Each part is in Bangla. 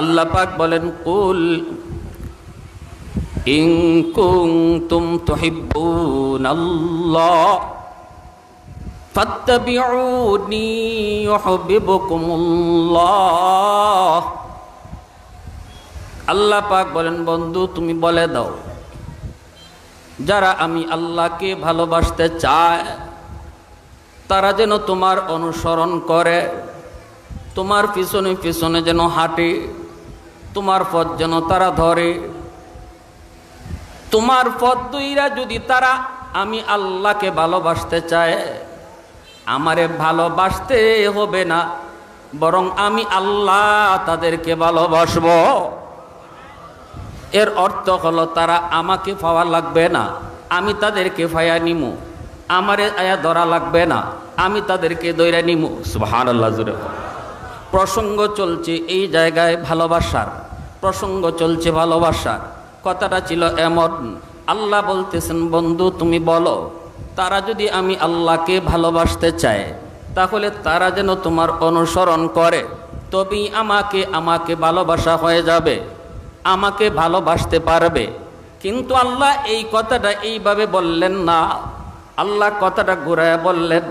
আল্লাহ পাক বলেন, কুল ইন কুনতুম তুহিব্বুনাল্লাহ ফাত্তাবিউনি ইউহিব্বুকুমুল্লাহ। আল্লাহ পাক বলেন, বন্ধু তুমি বলে দাও, যারা আমি আল্লাহকে ভালোবাসতে চায় তারা যেন তোমার অনুসরণ করে, তোমার পিছনে পিছনে যেন হাঁটে, তোমার পথ যেন তারা ধরে। তোমার পথ ধইরা যদি তারা আমি আল্লাহকে ভালোবাসতে চায়, আমারে ভালোবাসতে হবে না, বরং আমি আল্লাহ তাদেরকে ভালোবাসব। এর অর্থ হলো তারা আমাকে পাওয়া লাগবে না, আমি তাদেরকে পাইয়া নিমু। আমারে আয়া ধরা লাগবে না, আমি তাদেরকে দইরা নিমু। সুবহানাল্লাহ জুড়ে প্রসঙ্গ চলছে এই জায়গায় ভালোবাসার, প্রসঙ্গ চলছে ভালোবাসার। কথাটা ছিল এমন, আল্লাহ বলতেছেন, বন্ধু তুমি বলো, তারা যদি আমি আল্লাহকে ভালোবাসতে চায় তাহলে তারা যেন তোমার অনুসরণ করে, তবেই আমাকে ভালোবাসা হয়ে যাবে, আমাকে ভালোবাসতে পারবে। কিন্তু আল্লাহ এই কথাটা এইভাবে বললেন না, আল্লাহ কথাটা ঘুরায় বললেন।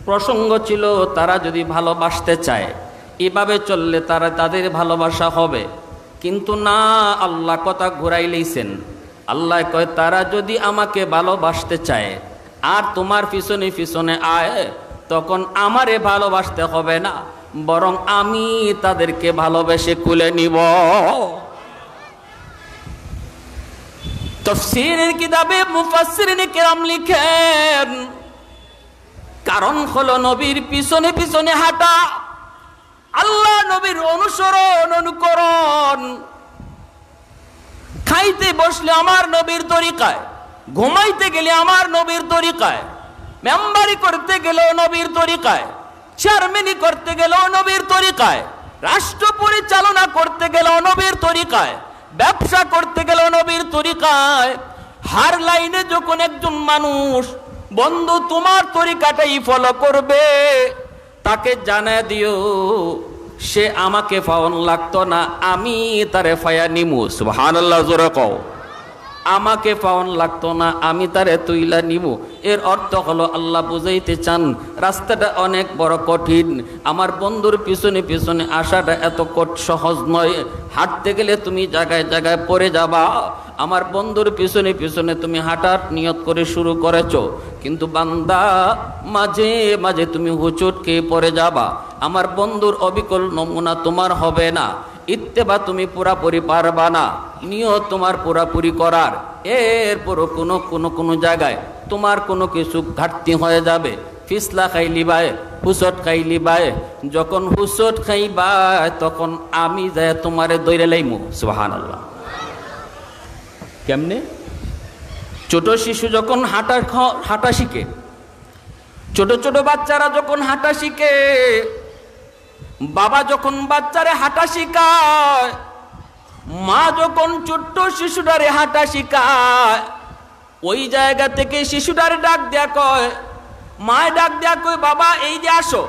প্রসঙ্গ ছিল তারা যদি ভালোবাসতে চায়, এভাবে চললে তাদের ভালোবাসা হবে। কিন্তু না, আল্লাহ কথা ঘুরাই লইছেন। আল্লাহ কয়, তারা যদি আমাকে ভালোবাসতে চায় আর তোমার পিছনে পিছনে আয়, তখন আমারে ভালোবাসতে হবে না, বরং আমি তাদেরকে ভালোবেসে কুলে নিব। তাফসীরের কিতাবে মুফাসসিরিনে কেরাম লিখেন, কারণ হলো নবীর পিছনে পিছনে হাঁটা, আল্লাহ নবীর অনুকরণ। খাইতে বসলে আমার নবীর তরিকায়, ঘুমাইতে গেলে আমার নবীর তরিকায়, মেম্বারি করতে গেলেও নবীর তরিকায়, চেয়ারম্যানি করতে গেলেও নবীর তরিকায়, রাষ্ট্র পরিচালনা করতে গেলেও নবীর তরিকায়, ব্যবসা করতে গেলেও নবীর তরিকায়। হার লাইনে যখন একজন মানুষ বন্ধু তোমার তরিকাটাই ফলো করবে, তাকে জানায় দিও সে আমাকে পাওয়ান লাগতো না, আমি তারে ফায়া নিমু। সুবহানাল্লাহ জোরে কও। আমাকে পাওয়ান লাগতো না, আমি তারে তুইলা নিমু। এর অর্থ হলো আল্লাহ বুঝাইতে চান রাস্তাটা অনেক বড় কঠিন, আমার বন্ধুর পিছনে পিছনে আসাটা এত সহজ নয়। হাঁটতে গেলে তুমি জায়গায় জায়গায় পড়ে যাবা। আমার বন্ধুর পিছনে পিছনে তুমি হাঁটার নিয়ত করে শুরু করেছো, কিন্তু বান্দা মাঝে মাঝে তুমি হুচট খেয়ে পড়ে যাবা। আমার বন্ধুর অবিকল নমুনা তোমার হবে না, ইত্তেবা তুমি পুরাপুরি পারবা না, নিয়ত তোমার পুরাপুরি করার। এরপরও কোনো জায়গায় তোমার কোনো কিছু ঘাটতি হয়ে যাবে। ফিসলা খাইলি বাই, হুসট খাইলি বাই, যখন হুসট খাইবা তখন আমি যাই তোমারে দইরে লাইমু। সুবহানাল্লাহ। কেমনে? ছোট শিশু যখন হাঁটা শিখে, ছোট ছোট বাচ্চারা যখন হাঁটা শিখে, বাবা যখন বাচ্চারে হাঁটা শিখায়, মা যখন ছোট্ট শিশুটারে হাঁটা শিখায়, ওই জায়গা থেকে শিশুটারে ডাক দেয়া কয়, মায় ডাক দেয়া কয়, বাবা এই যে আসো,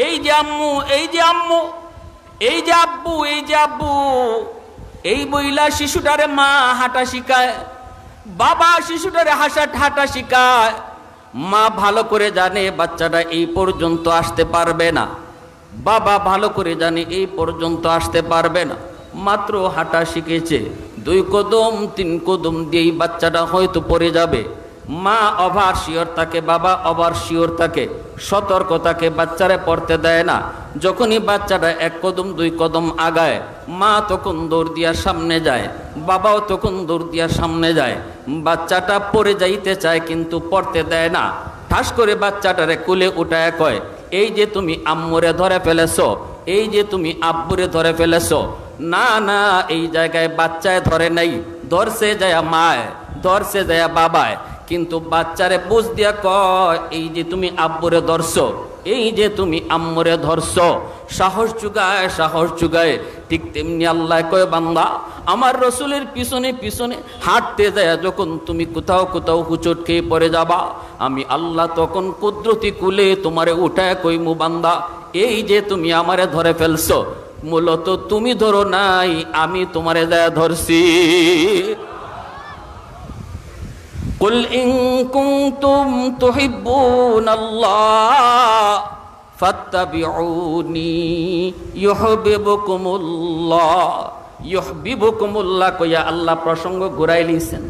এই যে আম্মু, এই যে আম্মু, এই যে আব্বু, এই যে আব্বু। এই বইলা শিশুটারে মা হাঁটা শিখায়, বাবা শিশুটারে হাঁটা শিখায়। মা ভালো করে জানে বাচ্চাটা এই পর্যন্ত আসতে পারবে না, বাবা ভালো করে জানে এই পর্যন্ত আসতে পারবে না, মাত্র হাঁটা শিখেছে, 2 কদম 3 কদম দিয়েই বাচ্চাটা হয়তো পড়ে যাবে। মা ওভার শিওর থাকে, বাবা ওভার শিওর থাকে, সতর্ক থাকে, বাচ্চারে পড়তে দেয় না। যখনই বাচ্চাটা 1 কদম 2 কদম আগায়, মা তখন দৌড় দিয়া সামনে যায়, বাবাও তখন দৌড় দিয়া সামনে যায়। বাচ্চাটা পড়ে যাইতে চায় কিন্তু পড়তে দেয় না। ঠাস করে বাচ্চাটারে কুলে উঠায় কয়, এই যে তুমি আম্মুরে ধরে ফেলেছো, এই যে তুমি আব্বুরে ধরে ফেলেছো। না না, এই জায়গায় বাচ্চায় ধরে নাই, ধরছে যায় মায়, ধরছে যায় বাবায়। কিন্তু বাচ্চারে বুঝ দিয়া কয়, এই যে তুমি আব্বুরে ধরছো, এই যে তুমি আম্মুরে ধরছো। সাহস যুগায়। ঠিক তেমনি আল্লাহ কয়, বান্দা আমার রসুলের পিছনে পিছনে হাঁটতে যায় যখন তুমি কোথাও হুচট খেয়ে পড়ে যাবা, আমি আল্লাহ তখন কুদরতি কুলে তোমারে উঠায় কইমু, বান্দা এই যে তুমি আমারে ধরে ফেলছো, মূলত তুমি ধরো নাই, আমি তোমারে যা ধরছি। কুল ইন কুনতুম তুহিব্বুনাল্লাহ ফাত্তাবিউনি ইউহিব্বুকুমুল্লাহ। ইউহিব্বুকুমুল্লাহ কইয়া আল্লাহ প্রসঙ্গ ঘুরাই লিছেন।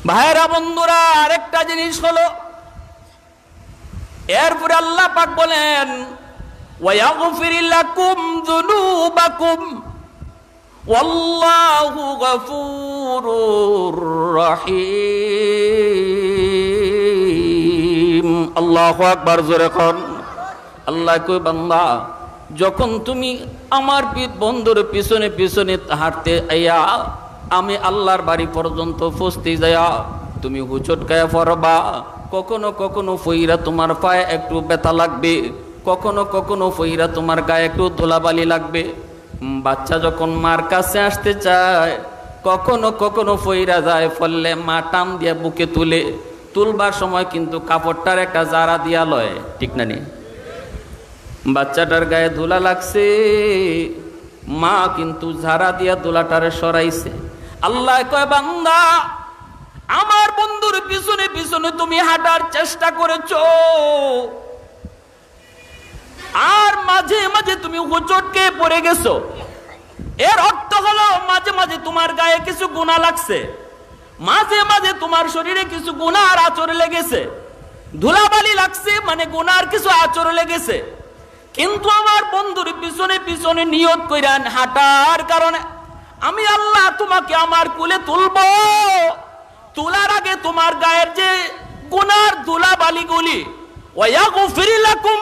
ভাইরা বন্ধুরা, আরেকটা জিনিস হলো, এরপরে আল্লাহ পাক বলেন ওয়ায়াগফির লাকুম যুনুবাকুম ওয়াল্লাহু গফুরুর রহিম। আল্লাহু আকবার, জোরে কোন। আল্লাহ কই, বান্দা যখন তুমি আমার বন্ধুর পিছনে পিছনে হাঁটতে আইয়া আমি আল্লাহর বাড়ি পর্যন্ত পৌঁছতে যায়া তুমি হুচটকায়া পড়বা, কখনো কখনো ফইরা তোমার পায়ে একটু ব্যথা লাগবে, কখনো কখনো ফইরা তোমার গায়ে একটু ধুলাবালি লাগবে। বাচ্চা যখন মার কাছে আসতে চায় কখনো কখনো ফইরা যায়, ফললে মা টান দিয়া বুকে তুলবার সময় কিন্তু কাপড়টার একটা জারা দিয়া লয়, ঠিক না নি? বাচ্চাটার গায়ে ধুলা লাগছে, মা কিন্তু ঝাড়া দিয়া ধুলাটারে সরাইছে। আল্লাহ কয়, বান্দা আমার বন্ধুর পিছনে পিছনে তুমি হাঁটার চেষ্টা করেছো, আর মাঝে মাঝে তুমি হুচটকে পড়ে গেছো। এর অর্থ হলো মাঝে মাঝে তোমার গায়ে কিছু গুনাহ লাগছে, মাঝে মাঝে তোমার শরীরে কিছু গুনার আচর লেগেছে, ধুলাবালি লাগছে মানে গুনার কিছু আচর লেগেছে। কিন্তু আমার বন্ধুর পিছনে পিছনে নিয়ত কইরা হাঁটার কারণে আমি আল্লাহ তোমাকে আমার কুলে তুলবো। তোলার আগে তোমার গায়ের যে গুনার ধুলাবালিগুলি ওয়ায়াগফির লাকুম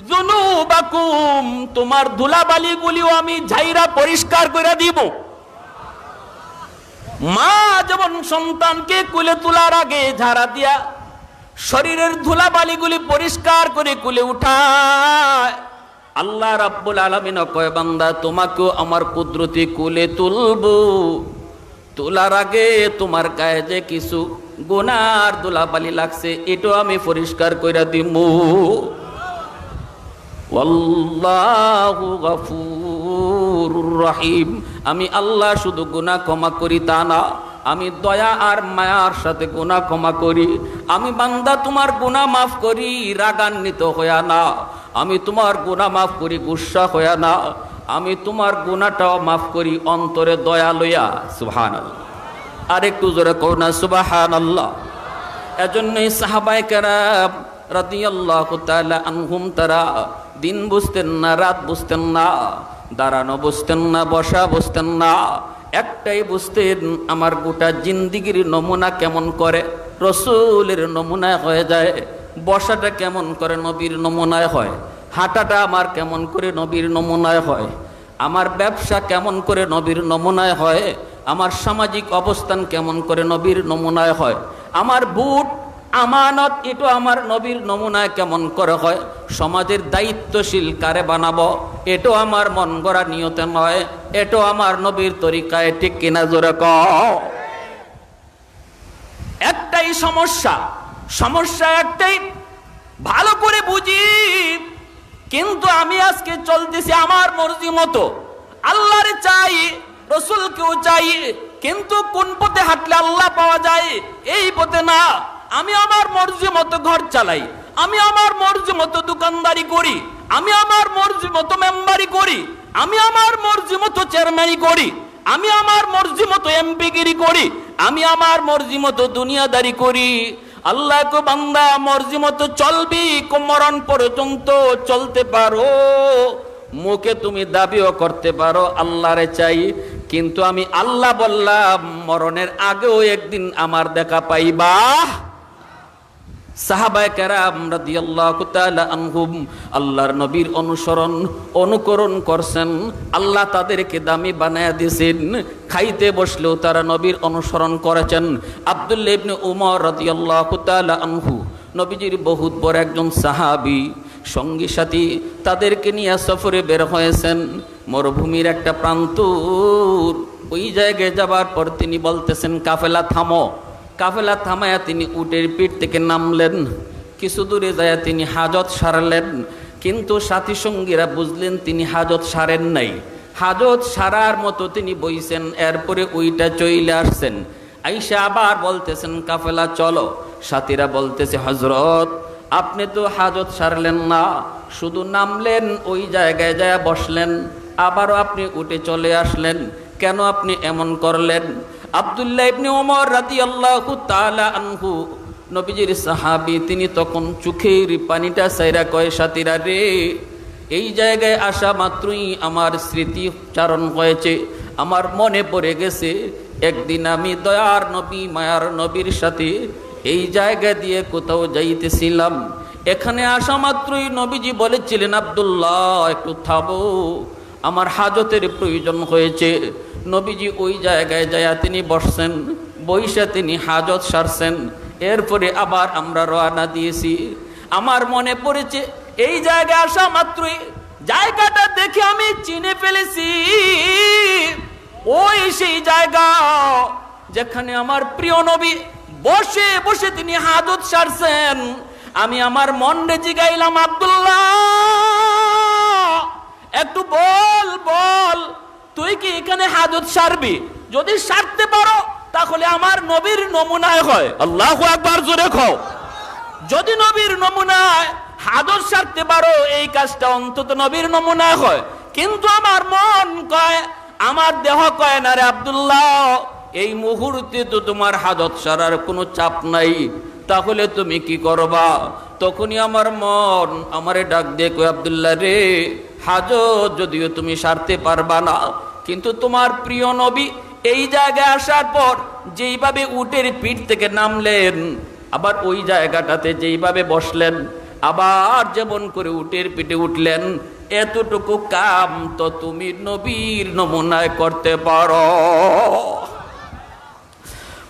যুনুবাকুম, তোমার ধুলাবালিগুলিও আমি ঝাইরা পরিষ্কার করে দিব। মা যেমন সন্তানকে কুলে তোলার আগে ঝাড়া দিয়া শরীরের ধুলাবালিগুলি পরিষ্কার করে কুলে উঠায়, আল্লাহ রাব্বুল আলামিন কয়, বান্দা তোমাকেও আমার কুদরতি কুলে তুলবো। তোলার আগে তোমার গায়ে যে কিছু গুনার ধুলাবালি লাগছে এটাও আমি পরিষ্কার করে দিব। ওয়াল্লাহু গফুরুর রহিম, আমি আল্লাহ শুধু গুনাহ ক্ষমা করি তা না, আমি দয়া আর মায়ার সাথে গুনাহ ক্ষমা করি। আমি বান্দা তোমার গুনাহ মাফ করি রাগান্বিত হইয়া না, আমি তোমার গুনাহ মাফ করি গুসা হইয়া না, আমি তোমার গুনাহটাও মাফ করি অন্তরে দয়া লইয়া। সুবহানাল্লাহ, আর একটু জোরে কও না সুবহানাল্লাহ। এজন্যই সাহাবায়ে কেরাম রাদিয়াল্লাহু তাআলা আনহুম তারা দিন বুঝতেন না, রাত বুঝতেন না, দাঁড়ানো বুঝতেন না, বসা বুঝতেন না, একটাই বুঝতেন আমার গোটা জিন্দিগির নমুনা কেমন করে রসুলের নমুনায় হয়ে যায়, বসাটা কেমন করে নবীর নমুনায় হয়, হাঁটাটা আমার কেমন করে নবীর নমুনায় হয়, আমার ব্যবসা কেমন করে নবীর নমুনায় হয়, আমার সামাজিক অবস্থান কেমন করে নবীর নমুনায় হয়, আমার বুট আমানত এটা আমার নবীর নমুনায় কেমন করে হয়, সমাজের দায়িত্বশীল কারে বানাবো এটাও আমার মন গড়া নিয়তে নয়, এটাও আমার নবীর তরিকায়, ঠিক কিনা জোরে কও। একটাই সমস্যা একটাই, ভালো করে বুঝি, কিন্তু আমি আজকে চলতেছি আমার মর্জি মতো, আল্লাহরে চাই রসুলকেও চাই, কিন্তু কোন পথে হাঁটলে আল্লাহ পাওয়া যায় এই পথে না। আমি আমার মর্জি মতো ঘর চালাই, আমি আমার মর্জি মতো দোকানদারি করি, আমি আমার মর্জি মতো মেম্বারি করি, আমি আমার মর্জি মতো চেয়ারম্যানি করি, আমি আমার মর্জি মতো এমপিগিরি করি, আমি আমার মর্জি মতো দুনিয়াদারি করি। আল্লাহ কো, বান্দা মর্জি মতো চলবি, মরণ পর্যন্ত চলতে পারো, মুখে তুমি দাবিও করতে পারো আল্লাহরে চাই, কিন্তু আমি আল্লাহ বললাম মরণের আগেও একদিন আমার দেখা পাইবা। সাহাবায়ে কেরাম রাদিয়াল্লাহু তাআলা আনহুম আল্লাহর নবীর অনুকরণ করছেন, আল্লাহ তাদেরকে দামি বানায়া দিয়েছেন, খাইতে বসলেও তারা নবীর অনুসরণ করেছেন। আব্দুল্লাহ ইবনে উমর রাদিয়াল্লাহু তাআলা আনহু নবীজির বহুত বড় একজন সাহাবী, সঙ্গী সাথী তাদেরকে নিয়ে সফরে বের হয়েছেন মরুভূমির একটা প্রান্তর। ওই জায়গায় যাবার পর তিনি বলতেছেন, কাফেলা থামো। কাফেলা থামায়া তিনি উটের পিঠ থেকে নামলেন, কিছু দূরে যায় তিনি হাজত সারলেন, কিন্তু সাথী সঙ্গীরা বুঝলেন তিনি হাজত সারেন নাই, হাজত সারার মতো তিনি বইছেন। এরপরে ওইটা চইলে আসছেন, আইসা আবার বলতেছেন কাফেলা চলো। সাথীরা বলতেছে হযরত আপনি তো হাজত সারলেন না, শুধু নামলেন, ওই জায়গায় যায় বসলেন, আবারও আপনি উঠে চলে আসলেন, কেন আপনি এমন করলেন? আব্দুল্লাহ ইবনে ওমর রাদিয়াল্লাহু তাআলা আনহু, নবীজির সাহাবী, তিনি তখন চোখের পানিটা সাইরা কয় সাথীরা রে, এই জায়গায় আসা মাত্রই আমার স্মৃতি চারণ হয়েছে, আমার মনে পড়ে গেছে একদিন আমি দয়ার নবী মায়ার নবীর সাথে এই জায়গা দিয়ে কোথাও যাইতেছিলাম। এখানে আসা মাত্রই নবীজি বলেছিলেন আব্দুল্লাহ একটু থামো, আমার হাজতের প্রয়োজন হয়েছে। নবীজি ওই জায়গায় যায় তিনি বসছেন, বইসা তিনি হাজত সারছেন। এরপরে আবার আমরা রওনা দিয়েছি। আমার মনে পড়েছে এই জায়গায় আসা মাত্রই জায়গাটা দেখে আমি চিনে ফেলেছি, ওই সেই জায়গা যেখানে আমার প্রিয় নবী বসে বসে তিনি হাজত সারছেন। আমি আমার মনে জিগাইলাম আব্দুল্লাহ একটু বল বল, তুই কি এখানে হাজত সারবি? যদি সারতে পারো তাহলে আমার নবীর নমুনায় হয়। আল্লাহু আকবার, জোরে কও। যদি নবীর নমুনায় হাজত সারতে পারো, এই কাজটা অন্তত নবীর নমুনায় হয়। কিন্তু আমার মন কয়, আমার দেহ কয় না রে আব্দুল্লাহ, এই মুহূর্তে তো তোমার হাজত সারার কোনো চাপ নাই, তাহলে তুমি কি করবা? তখনই আমার মন আমারে ডাক দিয়ে কয় আব্দুল্লাহ রে, হাজত যদিও তুমি সারতে পারবা না, কিন্তু তোমার প্রিয় নবী এই জায়গায় আসার পর যেইভাবে উটের পিঠ থেকে নামলেন, আবার ওই জায়গাটাতে যেইভাবে বসলেন, আবার যেমন করে উটের পিঠে উঠলেন, এতটুকু কাম তো তুমি নবীর নমুনায় করতে পারো।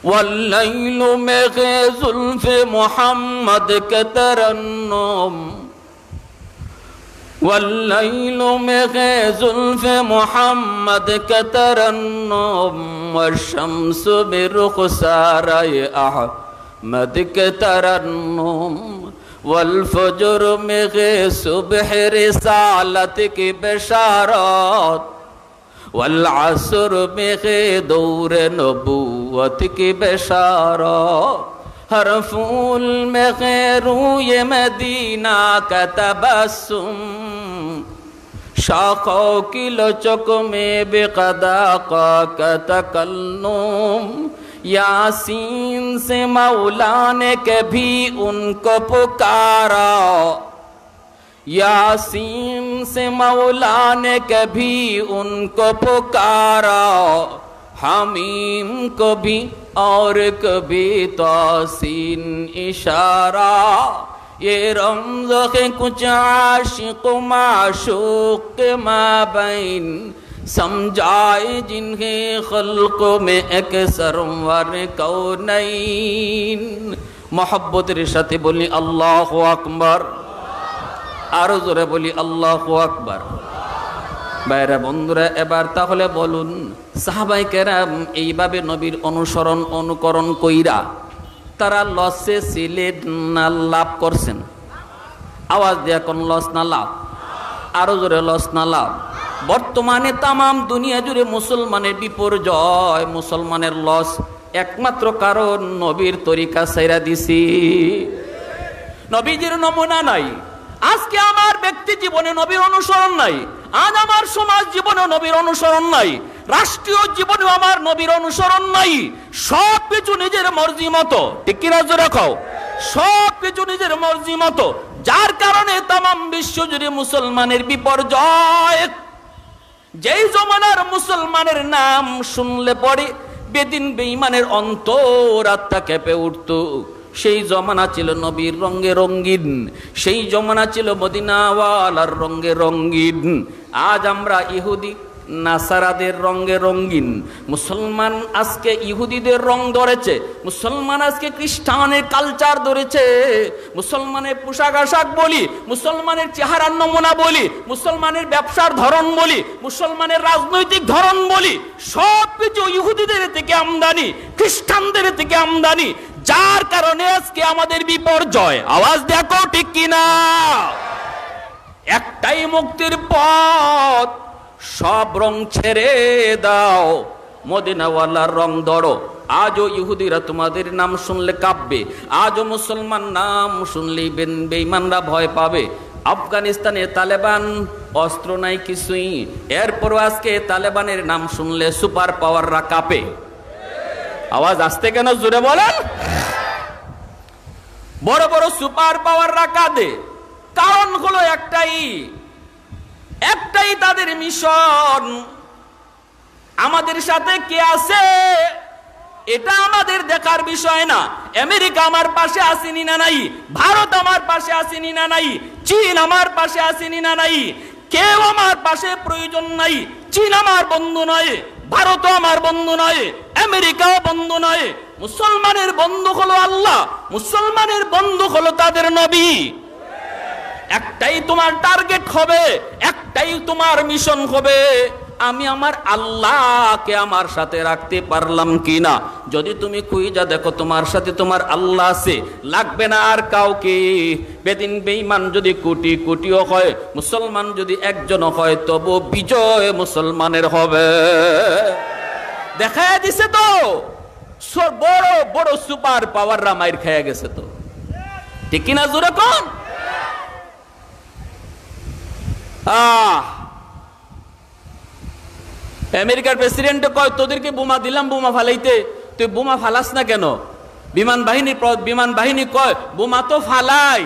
ওয়াল্লাইলু মেঘে জুলফে মুহাম্মদ কে তরন্নুম, ওয়াল্লাইলু মেঘে জুলফে মুহাম্মদ কে তরন্নুম, ওয়াশ-শামসু বিরুখসারায়ে আহমদ কে তরন্নুম, والفجر में सुबह रिसालत की बशारत, والعصر में दौर नबूवत की बशारत, हर फूल में रूय मदीना का तबस्सुम, शाखों की लचक में बेक़दा का तकल्लुम, यासीन से मौला ने कभी उनको पुकारा, यासीन से मौला ने कभी उनको पुकारा, हमीम को भी और कभी तासीन इशारा, ये रमज़ के कुछ आशिक़ माशूक़ के माबैन, समझाए जिन्हें खल्क़ में एक सरवर कौनैन। मोहब्बतेर साथे बोली अल्लाहु আকবার, आरो जोरे बोली अल्लाहु আকবার। ভাইরা বন্ধুরা, এবার তাহলে বলুন, সাহাবায়ে কেরাম এইভাবে নবীর অনুসরণ অনুকরণ কইরা তারা লসে ছিলেন না লাভ করছেন? আওয়াজ দিয়া কোন লস না লাভ? আরো জোরে লস না লাভ? বর্তমানে তামাম দুনিয়া জুড়ে মুসলমানের বিপর্যয়, মুসলমানের লস, একমাত্র কারণ নবীর তরিকা ছাইরা দিছি, নবীজির নমুনা নাই। আজকে আমার ব্যক্তি জীবনে নবীর অনুসরণ নাই, আজ আমার সমাজ জীবনে নবীর অনুসরণ নাই, রাষ্ট্রীয় জীবনেও আমার নবীর অনুসরণ নাই। সব কিছু নিজের মর্জি মতো, ঠিক কিনা জোরে কও? সব কিছু নিজের মর্জি মতো, যার কারণে তামাম বিশ্ব জুড়ে মুসলমানের বিপর্যয়। যেই জমানার মুসলমানের নাম শুনলে পরে বেদিন বেঈমানের অন্তর আত্মা কেঁপে উঠত, সেই জমানা ছিল নবীর রঙে রঙিন, সেই জমানা ছিল মদিনাওয়ালার রঙে রঙিন। আজ আমরা ইহুদি নাসারাদের রঙে রঙিন। মুসলমান আজকে ইহুদিদের রং ধরেছে, মুসলমান আজকে খ্রিস্টানের কালচার ধরেছে, মুসলমানের পোশাক আশাক বলি, মুসলমানের চেহারার নমুনা বলি, মুসলমানের ব্যবসার ধরন বলি, মুসলমানের রাজনৈতিক ধরন বলি, সব কিছু ইহুদিদের থেকে আমদানি, খ্রিস্টানদের থেকে আমদানি, যার কারণে আজকে আমাদের বিপর্যয়। আওয়াজ দেখো ঠিক কিনা? একটাই মুক্তির পথ, সব রং ছেড়ে দাও, মদিনাওয়ালার রং ধরো। আজও ইহুদিরা তোমাদের নাম শুনলে কাঁপবে, আজও মুসলমান নাম শুনলে বেঈমানরা ভয় পাবে। আফগানিস্তানে তালেবান, অস্ত্র নাই কিছুই, এরপরও আজকে তালেবানের নাম শুনলে সুপার পাওয়াররা কাঁপে। আওয়াজ আসতে কেন, জোরে বলেন। বড় বড় সুপার পাওয়াররা কাঁদে, কারণ হলো একটাই তাদের মিশন। আমাদের সাথে কে আছে এটা আমাদের দেখার বিষয় না। আমেরিকা আমার পাশে আসেনি না নাই, ভারত আমার পাশে আসেনি না নাই, চীন আমার পাশে আসেনি না নাই, কেউ আমার পাশে প্রয়োজন নাই। চীন আমার বন্ধু নয়, ভারতও আমার বন্ধু নয়, আমেরিকাও বন্ধু নয়। মুসলমানের বন্ধু হলো আল্লাহ, মুসলমানের বন্ধু হলো তাদের নবী। একটাই তোমার টার্গেট হবে, একটাই তোমার মিশন হবে, আমি আমার আল্লাহকে আমার সাথে রাখতে পারলাম কিনা। যদি তুমি খুঁজা দেখো তোমার সাথে তোমার আল্লাহ আছে, লাগবে না আর কাউকে। বেদিন বেঈমান যদি কোটি কোটিও হয়, মুসলমান যদি একজনও হয়, তবু বিজয় মুসলমানের হবে। দেখা দিছে তো, বড় বড় সুপার পাওয়াররা মাইর খেয়ে গেছে তো, ঠিক কিনা জোরে কোন। আমেরিকার প্রেসিডেন্ট কয়, তোদেরকে বোমা দিলাম বোমা ফালাইতে, তুই বোমা ফালাস না কেন? বিমান বাহিনী কয়, বোমা তো ফালাই,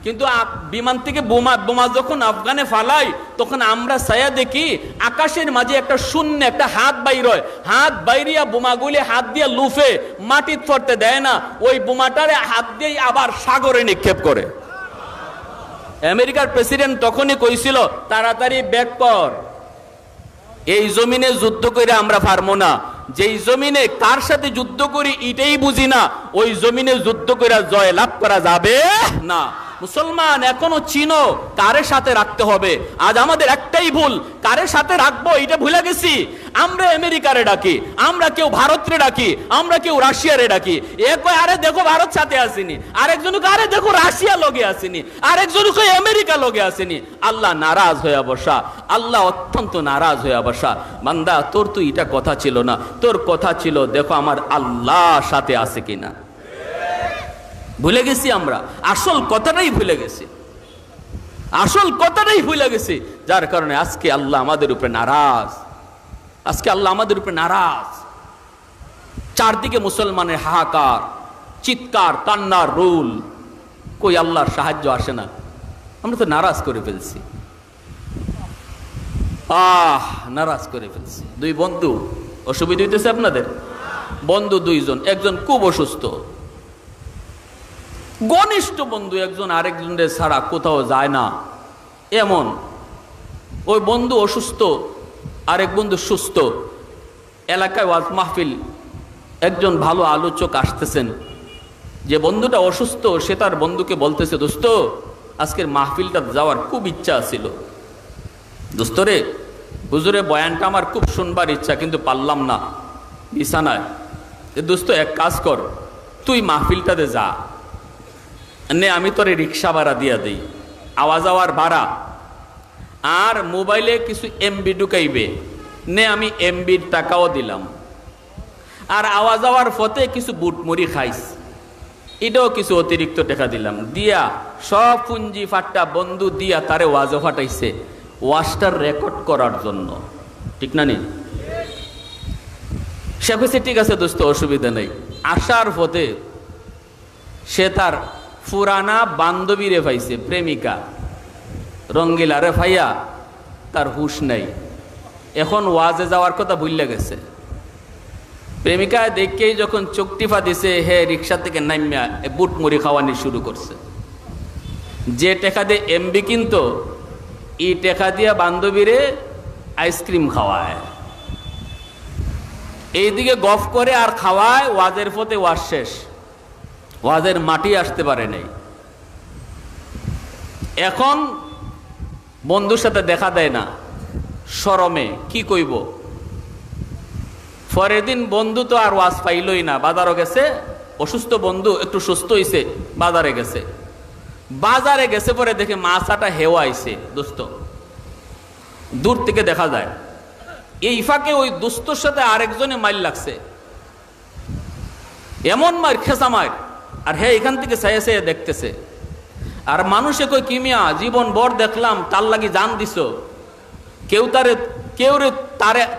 কিন্তু বিমান থেকে বোমা যখন আফগানে ফালাই, তখন আমরা ছায়া দেখি আকাশের মাঝে একটা শূন্য, একটা হাত বাইর হয়, হাত বাইরিয়া বোমাগুলি হাত দিয়ে লুফে মাটির পড়তে দেয় না, ওই বোমাটারে হাত দিয়ে আবার সাগরে নিক্ষেপ করে। আমেরিকার প্রেসিডেন্ট তখনই কইছিল, তাড়াতাড়ি ব্যাক কর, এই জমিনে যুদ্ধ করে আমরা পারবো না। যেই জমিনে কার সাথে যুদ্ধ করি এটাই বুঝি না, ওই জমিনে যুদ্ধ করে জয় লাভ করা যাবে না। মুসলমান এখনো চিনো কারে সাথে রাখতে হবে। আজ আমাদের একটাই ভুল, কারে সাথে রাখবো এটা ভুলে গেছি। আমরা আমেরিকারে ডাকি, আমরা কেউ ভারতরে ডাকি, আমরা কেউ রাশিয়ারে ডাকি। এ কয় আরে দেখো ভারত সাথে আসেনি, আরেকজন আরে দেখো রাশিয়া লগে আসেনি, আরেকজন কয় আমেরিকা লগে আসেনি। আল্লাহ নারাজ হয়ে বসা, আল্লাহ অত্যন্ত নারাজ হয়ে বসা। বান্দা তোর তো এটা কথা ছিল না, তোর কথা ছিল দেখো আমার আল্লাহ সাথে আছে কিনা। ভুলে গেছি আমরা, আসল কথাটাই ভুলে গেছি, আসল কথাটাই ভুলে গেছি। যার কারণে আজকে আল্লাহ আমাদের উপরে নারাজ, আজকে আল্লাহ আমাদের উপরে নারাজ। চারদিকে মুসলমানের হাহাকার, চিৎকার, কান্নার রোল, কই আল্লাহর সাহায্য আসে না। আমরা তো নারাজ করে ফেলছি, নারাজ করে ফেলছি। দুই বন্ধু, অসুবিধা হইতেছে আপনাদের? বন্ধু দুইজন, একজন খুব অসুস্থ, ঘনিষ্ঠ বন্ধু একজন আরেকজনের ছাড়া কোথাও যায় না এমন। ওই বন্ধু অসুস্থ, আরেক বন্ধু সুস্থ। এলাকায় ওয়াজ মাহফিল, একজন ভালো আলোচক আসতেছেন। যে বন্ধুটা অসুস্থ সে তার বন্ধুকে বলতেছে, দোস্ত আজকের মাহফিলটা যাওয়ার খুব ইচ্ছা ছিল, দোস্ত রে হুজুরে বয়ানটা আমার খুব শুনবার ইচ্ছা, কিন্তু পারলাম না বিছানায়। দোস্ত এক কাজ কর, তুই মাহফিলটাতে যা, নে আমি তোরে রিক্সা ভাড়া দিয়া দিই, আওয়া যাওয়ার ভাড়া, আর মোবাইলে কিছু এমবি ঢুকাইবে, নে আমি এমবির টাকাও দিলাম, আর আওয়া যাওয়ার পথে কিছু বুট মুড়ি খাইস, এটাও কিছু অতিরিক্ত টাকা দিলাম। দিয়া সব পুঞ্জি ফাট্টা বন্ধু দিয়া তারে ওয়াজও ফাটাইছে, ওয়াজটার রেকর্ড করার জন্য, ঠিক না নি? সে কইছে ঠিক আছে দোস্ত অসুবিধা নেই। আসার পথে সে তার পুরানা বান্ধবী রে পাইছে, প্রেমিকা রঙ্গিলা রে ভাইয়া, তার হুশ নাই, এখন ওয়াজে যাওয়ার কথা ভুলে গেছে। প্রেমিকা দেখেই যখন চোখ টিপা দিছে, হে রিক্সা থেকে নামিয়া বুট মুড়ি খাওয়ানি শুরু করছে। যে টাকা দিয়ে এমবি কিনতো, এই টাকা দিয়া বান্ধবীরে আইসক্রিম খাওয়ায়, এইদিকে গফ করে আর খাওয়ায়। ওয়াজের পথে ওয়াজ শেষ, ওয়াজের মাটি আসতে পারে নাই। এখন বন্ধুর সাথে দেখা দেয় না, শরমে কি কইব। পরের দিন বন্ধু তো আর ওয়াজ পাইলই না, বাজারও গেছে, অসুস্থ বন্ধু একটু সুস্থ হইছে, বাজারে গেছে। বাজারে গেছে পরে দেখে মাছাটা হেওয়া আইছে দোস্ত, দূর থেকে দেখা যায়। এই ফাঁকে ওই দোস্তর সাথে আরেকজনে মাইল লাগছে, এমন মার খেসা মার, আর হে এখান থেকে চাইয়া চাইয়া দেখতেছে। আর মানুষে কই কিমিয়া জীবন ভর দেখলাম, তার লাগি জান দিছ, কেউ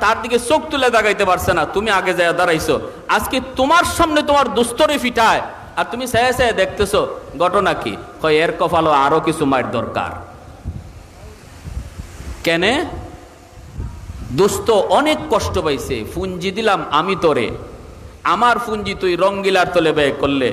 তার দিকে চোখ তুলে দাগাইতে পারছে না, তুমি আগে যায় দাঁড়াইছো, আজকে তোমার সামনে তোমার দুস্তরে ফিটায় আর তুমি চাইয়া চাইয়া দেখতেছো, ঘটনা কি? কয় এর কপালও আরো কিছু মার দরকার। কেনে? দোস্ত অনেক কষ্ট পাইছে, পুঞ্জি দিলাম আমি তোরে, আমার পুঞ্জি তুই রঙ্গিলার তলে ব্যয় করলে,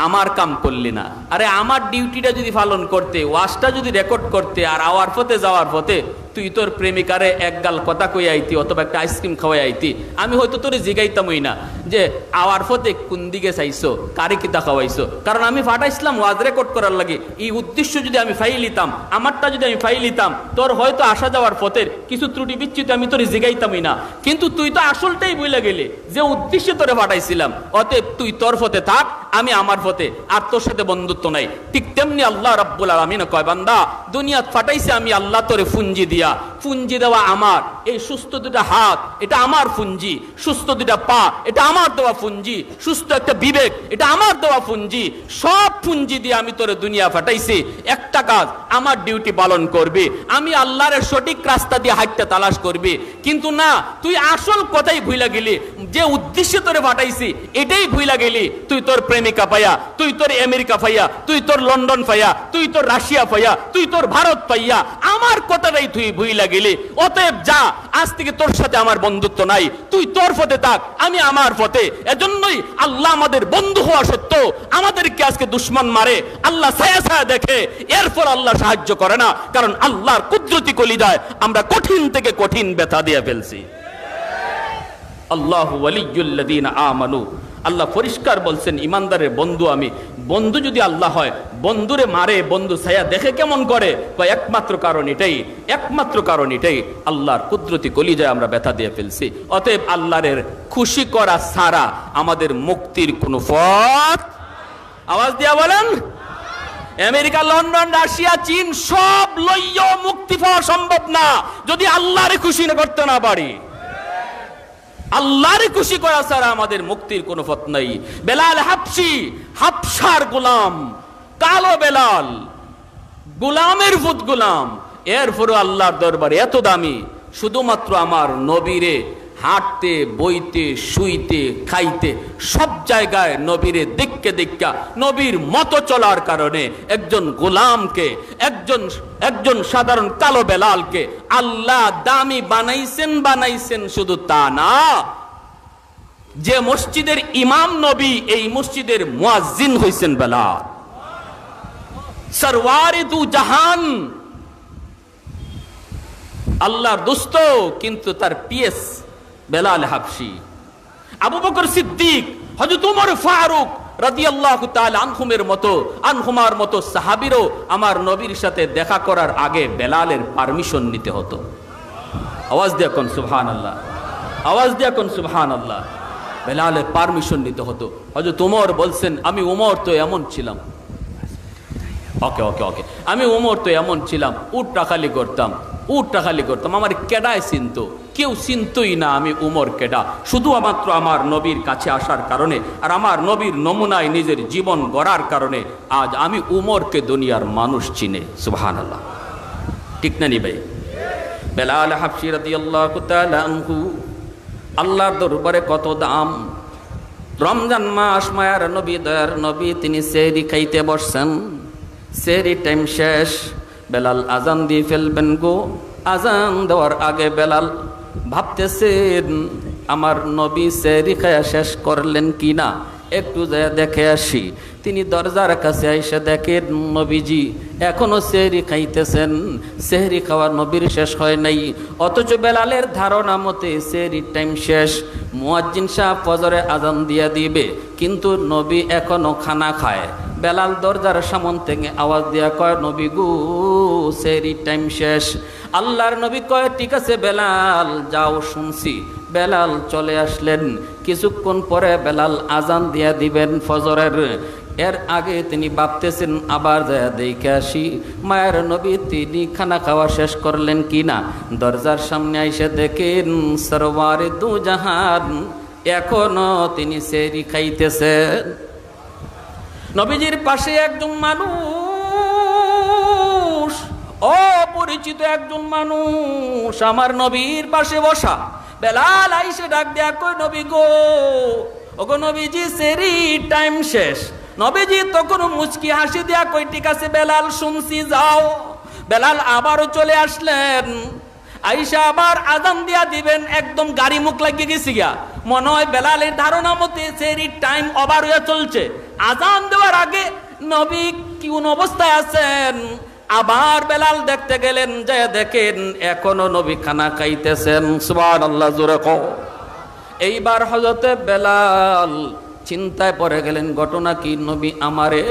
আমার কাম করলি না। আরে আমার ডিউটিটা যদি পালন করতে, ওয়াজটা যদি রেকর্ড করতে, আর আওয়ার পথে যাওয়ার পথে তুই তোর প্রেমিকারে এক গাল কথা কই আইতি অথবা একটা আইসক্রিম খাওয়াই আইতি, আমি হয়তো তোরে জিগাইতামই না যে আওয়ার পথে কোন দিকে চাইছো, কারে কিতা খাওয়াইছো, কারণ আমি ফাটাইছিলাম ওয়াজ রেকর্ড করার লাগে। এই উদ্দেশ্য যদি আমি ফাইলিতাম, আমারটা যদি আমি ফাইলিতাম, তোর হয়তো আসা যাওয়ার পথের কিছু ত্রুটি বিচ্যুতি আমি তোরে জিগাইতামই না। কিন্তু তুই তো আসলটাই বইলা গেলি যে উদ্দেশ্যে তোরে ফাটাইছিলাম, অতএব তুই তোর পথে থাক, আমি আমার পথে, আর তোর সাথে বন্ধুত্ব নাই। ঠিক তেমনি আল্লাহ রাব্বুল আলামিন কয়, বান্দা দুনিয়াত ফাটাইছে আমি আল্লাহ তোরে পুঞ্জি দিয়া, পুঞ্জি দেওয়া আমার। এই সুস্থ দুটা হাত এটা আমার পুঞ্জি, সুস্থ দুটা পা এটা আমার দেওয়া পুঞ্জি, সুস্থ একটা বিবেক এটা আমার দেওয়া পুঞ্জি। সব পুঞ্জি দিয়ে আমি তোরে দুনিয়া ফাটাইছি, একটা কাজ আমার ডিউটি পালন করবি, আমি আল্লাহর সঠিক রাস্তা দিয়ে হাঁটতে তালাশ করবি। কিন্তু না, তুই আসল কথাই ভুইলা গেলি, যে উদ্দেশ্যে তোরে ফাটাইছি এটাই ভুইলা গেলি। তুই তোর প্রেমিকা পাইয়া, তুই তোর আমেরিকা পাইয়া, তুই তোর লন্ডন পাইয়া, তুই তোর রাশিয়া পাইয়া, তুই তোর ভারত পাইয়া, আমার কথাটাই তুই ভুইলা গেলি। অতএব যা, আজ থেকে তোর সাথে আমার বন্ধুত্ব নাই, তুই তোর পথে থাক, আমি আমার পথে। এজন্যই আল্লাহ আমাদের বন্ধু হওয়া সত্ত্বেও আমাদেরকে আজকে দুশ্মন মারে, আল্লাহ ছায়া ছায়া দেখে, এরপর আল্লাহ সাহায্য করে না, কারণ আল্লাহর কুদরতি কলিজায় আমরা কঠিন থেকে কঠিন ব্যথা দিয়ে ফেলছি। আল্লাহু ওয়ালিয়্যুল্লাযীনা আমানু, আল্লাহ পরিষ্কার বলছেন ইমানদারের বন্ধু আমি। বন্ধু যদি আল্লাহ হয়, বন্ধুরে মারে, বন্ধু ছায়া দেখে কেমন করে? একমাত্র কারণ এটাই, একমাত্র কারণ এটাই, আল্লাহর কুদরতি কলিজায় আমরা ব্যথা দিয়ে ফেলছি। অতএব আল্লাহর খুশি করা ছাড়া আমাদের মুক্তির কোনো পথ, আওয়াজ দিয়া বলেন, আমেরিকা, লন্ডন, রাশিয়া, চীন সব লইয়া মুক্তি পাওয়া সম্ভব না যদি আল্লাহরে খুশি করতে না পারি। আল্লাহরে খুশি করা ছাড়া আমাদের মুক্তির কোনো পথ নাই। বেলাল হাবশি, হাবশার গোলাম, কালো বেলাল, গোলামের ভূত গোলাম, এরপরও আল্লাহর দরবারে এত দামি, শুধুমাত্র আমার নবীরে হাঁটতে, বইতে, শুইতে, খাইতে সব জায়গায় নবীরে দেখকে দেখা, নবীর মতো চলার কারণে একজন গোলামকে, একজন সাধারণ কালো বেলালকে আল্লাহ দামি বানাইছেন। শুধু তা না, যে মসজিদের ইমাম নবী, এই মসজিদের মুয়াজ্জিন হইছেন বেলাল, সরওয়ারে দু জাহান, আল্লাহর দোস্ত, কিন্তু তার পিএস বেলাল হাবশি। আবু বকর সিদ্দিক, হযরত ওমর ফারুক রাদিয়াল্লাহু তাআলা আনহুমার মতো সাহাবীরও আমার নবীর সাথে দেখা করার আগে বেলালের পারমিশন নিতে হতো। আওয়াজ দিয়ে কোন সুবহানাল্লাহ, আওয়াজ দিয়ে কোন সুবহানাল্লাহ। বেলালের পারমিশন নিতে হতো। হযরত ওমর বলছেন, আমি ওমর তো এমন ছিলাম, আমি ওমর তো এমন ছিলাম, উটটা খালি করতাম, আমার কেডায় চিনত, কেউ চিনতই না আমি উমর কেডা, শুধুমাত্র আমার নবীর কাছে আসার কারণে আর আমার নবীর নমুনায় নিজের জীবন গড়ার কারণে আজ আমি উমরকে দুনিয়ার মানুষ চিনে। সুবহানাল্লাহ, ঠিক না নি ভাই? বেলাল হাবশি রাদিয়াল্লাহু তাআলা আনহু, আল্লাহর দরবারে কত দাম। রমজান মাস, মায়ার নবী, দয়ার নবী, তিনি সেহরি খাইতে বসছেন, সেহরি টাইম শেষ, বেলাল আজান দিয়ে ফেলবেন গো। আজান দেওয়ার আগে বেলাল ভাবতেছেন, আমার নবী সেহরি খায়া শেষ করলেন কিনা, একটু যায় দেখে আসি। তিনি দরজার কাছে এসে দেখেন নবীজি এখনো সেহরি খাইতেছেন, সেহরি খাওয়া নবীর শেষ হয় নাই। অথচ বেলালের ধারণা মতে সেহরির টাইম শেষ, মুয়াজ্জিন সাহেব ফজরে আজান দিয়া দিবে, কিন্তু নবী এখনো খানা খায়। বেলাল দরজার সামন থেকে আওয়াজ দিয়া কয়, নবী গো সেহরির টাইম শেষ। আল্লাহর নবী কয়, ঠিক আছে বেলাল যাও, শুনছি। বেলাল চলে আসলেন। কিছুক্ষণ পরে বেলাল আজান দিয়া দিবেন ফজরের, এর আগে তিনি ভাবতেছেন আবার যায় দেখে আসি মায়ের নবী তিনি খানা খাওয়া শেষ করলেন কিনা। দরজার সামনে এসে দেখেন সরওয়ারে দু জাহান এখনো তিনি সেহরি খাইতেছেন। নবীজির পাশে একজন মানুষ, অপরিচিত একজন মানুষ আমার নবীর পাশে বসা। বেলাল আইসে ডাক দেয়া কই নবী গো, ওগো নবীজি সেহরি টাইম শেষ। নবীজি তখন মুচকি হাসি দেয়া কই ঠিক আছে বেলাল শুনছি যাও। বেলাল আবারও চলে আসলেন, আইসা আবার আজান দিয়া দিবেন, একদম গাড়ি মুখ লাগিয়ে গেছি গিয়া। মনে হয় বেলালের ধারণা মতে সেহরির টাইম ওভার হয়ে চলছে। আজান দেওয়ার আগে নবী কোন অবস্থায় আছেন। আবার বেলাল দেখতে গেলেন, যে দেখেন এখনো নবী খানা খাইতেছেন। সুবহানাল্লাহ, জোরে কও। এইবার হযরতে বেলাল চিন্তায় পড়ে গেলেন, ঘটনা কি? নবী আমারে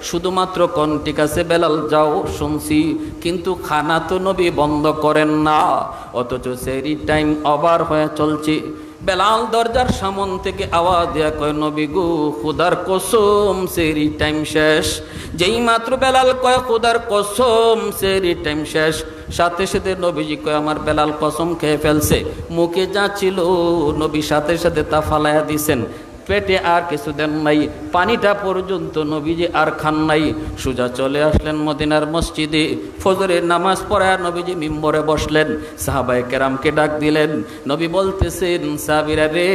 শুধুমাত্র কোন ঠিক আছে বেলাল যাও শুনছি, কিন্তু খানা তো নবী বন্ধ করেন না, অথচ সেহরি টাইম ওভার হয়ে চলছে। বেলাল দরজার সামন থেকে আওয়াজ দেয়া কয় নবী গো খুদার কসম সেহরি টাইম শেষ। যেই মাত্র বেলাল কয় খুদার কসম সেহরি টাইম শেষ, সাথে সাথে নবীজি কয় আমার বেলাল কসম খেয়ে ফেলছে। মুখে যা ছিল নবী সাথে সাথে তা ফালাইয়া দিছেন, পেটে আর কিছু দেন নাই, পানিটা পর্যন্ত নবীজি আর খান নাই। সোজা চলে আসলেন মদিনার মসজিদে, ফজরের নামাজ পড়ায় নবীজি মিম্বরে বসলেন। সাহাবায়ে কেরামকে ডাক দিলেন। নবী বলতেছেন সাহাবীরা রে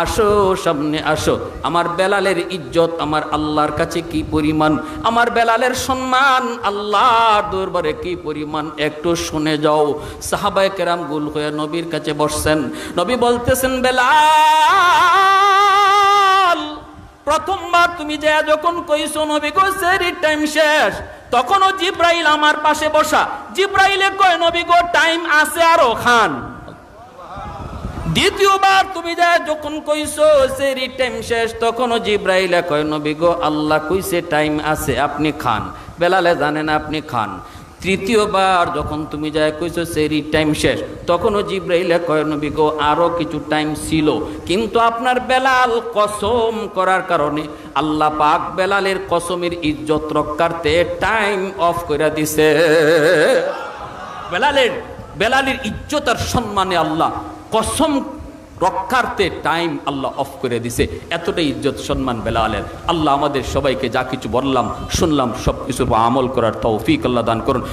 আসো, সামনে আসো। আমার বেলালের ইজ্জত আমার আল্লাহর কাছে কি পরিমাণ, আমার বেলালের সম্মান আল্লাহর দরবারে কি পরিমাণ একটু শুনে যাও। সাহাবায়ে কেরাম গুল হয়ে নবীর কাছে বসছেন। নবী বলতেছেন বেলাল, প্রথমবার তুমি যে যখন কইছো নবী গো সেহরির টাইম শেষ, তখনও জিব্রাইল আমার পাশে বসা। জিব্রাইলে কয় নবী গো টাইম আছে আরো খান। দ্বিতীয়বার তুমি যে যখন কইছো সেহরির টাইম শেষ, তখনও জিব্রাইলে কয় নবী গো আল্লাহ কইছে টাইম আছে আপনি খান। বেলালে জানেন আপনি খান। তৃতীয়বার যখন তুমি যায় কইছো সেহরির টাইম শেষ, তখনও জিব্রাইল কয় নবী গো আরো কিছু টাইম ছিল, কিন্তু আপনার বেলাল কসম করার কারণে আল্লাহ পাক বেলালের কসমের ইজ্জত রক্ষার্থে টাইম অফ করে দিছে। বেলালের ইজ্জত আর সম্মানে আল্লাহ কসম রক্ষার্থে টাইম আল্লাহ অফ করে দিছে। এতটাই ইজ্জত সম্মান বেলালের। আল্লাহ আমাদের সবাইকে যা কিছু বললাম শুনলাম সব কিছুর আমল করার তৌফিক আল্লাহ দান করুন।